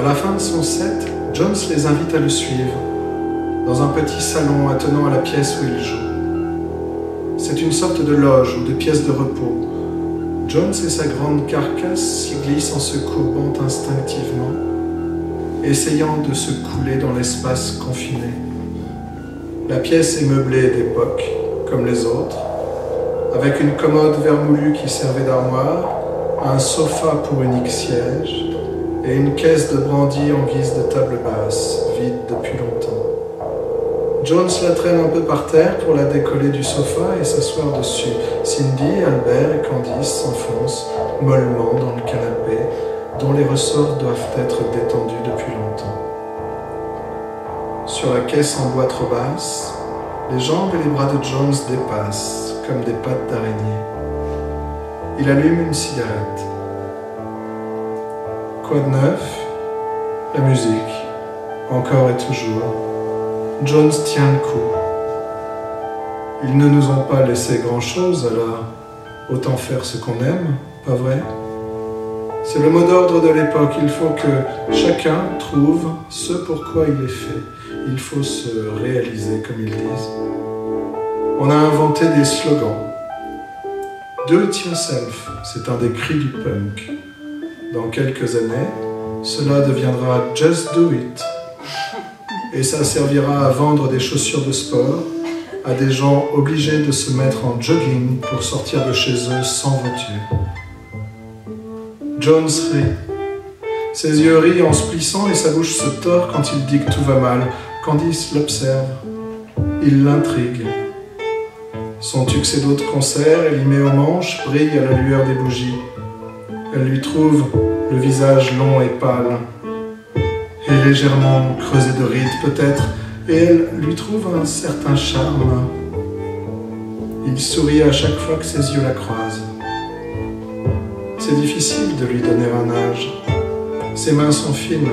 À la fin de son set, Jones les invite à le suivre, dans un petit salon attenant à la pièce où il joue. C'est une sorte de loge ou de pièce de repos. Jones et sa grande carcasse s'y glissent en se courbant instinctivement, essayant de se couler dans l'espace confiné. La pièce est meublée d'époque, comme les autres, avec une commode vermoulue qui servait d'armoire, un sofa pour unique siège et une caisse de brandy en guise de table basse, vide depuis longtemps. Jones la traîne un peu par terre pour la décoller du sofa et s'asseoir dessus. Cindy, Albert et Candice s'enfoncent mollement dans le canapé, dont les ressorts doivent être détendus depuis longtemps. Sur la caisse en bois trop basse, les jambes et les bras de Jones dépassent, comme des pattes d'araignée. Il allume une cigarette. Quoi de neuf? La musique, encore et toujours. Jones tient le coup. Ils ne nous ont pas laissé grand-chose, alors autant faire ce qu'on aime, pas vrai? C'est le mot d'ordre de l'époque. Il faut que chacun trouve ce pourquoi il est fait. Il faut se réaliser, comme ils disent. On a inventé des slogans. Do it yourself, c'est un des cris du punk. Dans quelques années, cela deviendra just do it. Et ça servira à vendre des chaussures de sport à des gens obligés de se mettre en jogging pour sortir de chez eux sans voiture. Jones rit. Ses yeux rient en se plissant et sa bouche se tord quand il dit que tout va mal. Candice l'observe. Il l'intrigue. Son tuxedo de concert, élimé aux manches, brille à la lueur des bougies. Elle lui trouve le visage long et pâle, et légèrement creusé de rides peut-être, et elle lui trouve un certain charme. Il sourit à chaque fois que ses yeux la croisent. C'est difficile de lui donner un âge. Ses mains sont fines,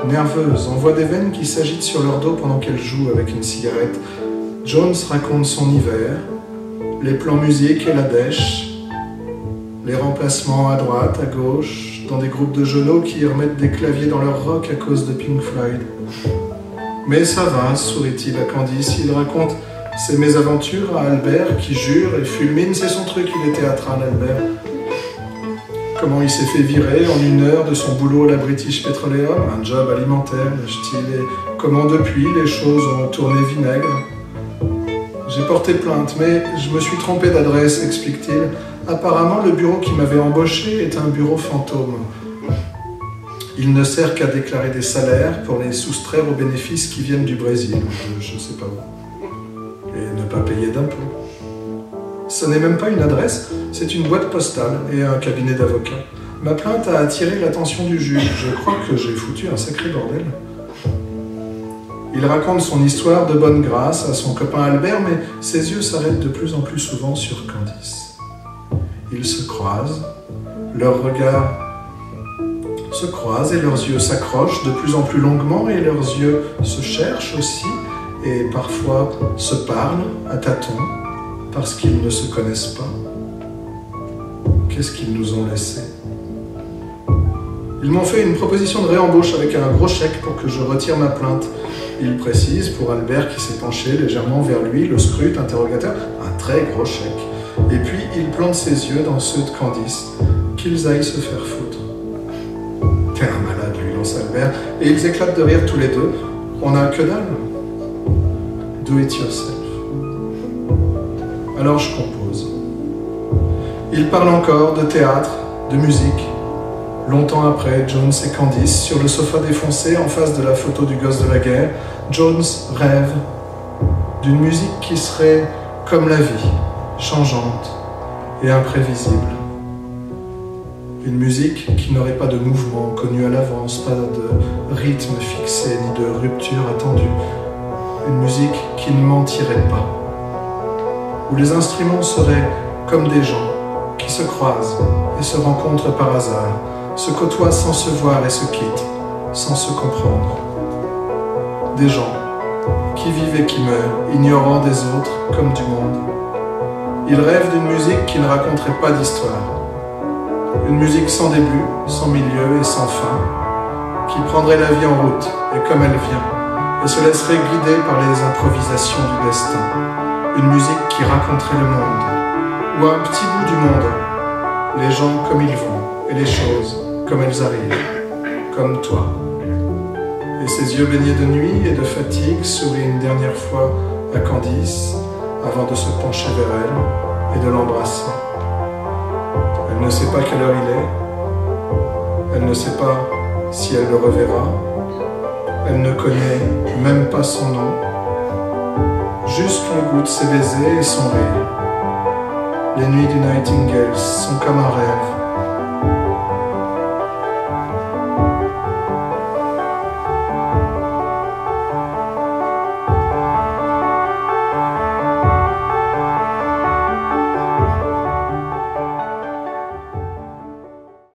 nerveuses, on voit des veines qui s'agitent sur leur dos pendant qu'elle joue avec une cigarette. Jones raconte son hiver, les plans musique et la dèche, les remplacements à droite, à gauche, dans des groupes de genoux qui remettent des claviers dans leur rock à cause de Pink Floyd. Mais ça va, sourit-il à Candice, il raconte ses mésaventures à Albert qui jure et fulmine, c'est son truc, il est théâtral Albert. Comment il s'est fait virer en 1 heure de son boulot à la British Petroleum, un job alimentaire, lâche-t-il, et comment depuis les choses ont tourné vinaigre. J'ai porté plainte, mais je me suis trompé d'adresse, explique-t-il. Apparemment, le bureau qui m'avait embauché est un bureau fantôme. Il ne sert qu'à déclarer des salaires pour les soustraire aux bénéfices qui viennent du Brésil, je ne sais pas où, et ne pas payer d'impôts. Ce n'est même pas une adresse, c'est une boîte postale et un cabinet d'avocats. Ma plainte a attiré l'attention du juge. Je crois que j'ai foutu un sacré bordel. Il raconte son histoire de bonne grâce à son copain Albert, mais ses yeux s'arrêtent de plus en plus souvent sur Candice. Ils se croisent, leurs regards se croisent et leurs yeux s'accrochent de plus en plus longuement et leurs yeux se cherchent aussi et parfois se parlent à tâtons parce qu'ils ne se connaissent pas. Qu'est-ce qu'ils nous ont laissé? Ils m'ont fait une proposition de réembauche avec un gros chèque pour que je retire ma plainte. Il précise, pour Albert qui s'est penché légèrement vers lui, le scrute, interrogateur, un très gros chèque. Et puis il plante ses yeux dans ceux de Candice, qu'ils aillent se faire foutre. T'es un malade, lui lance Albert, et ils éclatent de rire tous les deux. On n'a que dalle. Do it yourself. Alors je compose. Il parle encore de théâtre, de musique. Longtemps après, Jones et Candice, sur le sofa défoncé en face de la photo du gosse de la guerre, Jones rêve d'une musique qui serait comme la vie, changeante et imprévisible. Une musique qui n'aurait pas de mouvement connu à l'avance, pas de rythme fixé ni de rupture attendue. Une musique qui ne mentirait pas, où les instruments seraient comme des gens qui se croisent et se rencontrent par hasard, se côtoient sans se voir et se quittent, sans se comprendre. Des gens qui vivent et qui meurent, ignorant des autres comme du monde. Ils rêvent d'une musique qui ne raconterait pas d'histoire. Une musique sans début, sans milieu et sans fin. qui prendrait la vie en route, et comme elle vient, et se laisserait guider par les improvisations du destin. Une musique qui raconterait le monde, ou un petit bout du monde, les gens comme ils vont, et les choses comme elles arrivent, comme toi. Et ses yeux baignés de nuit et de fatigue sourient une dernière fois à Candice, avant de se pencher vers elle et de l'embrasser. Elle ne sait pas quelle heure il est, elle ne sait pas si elle le reverra, elle ne connaît même pas son nom, juste qu'on goûte ses baisers et son rire. Les nuits du Nightingale sont comme un rêve,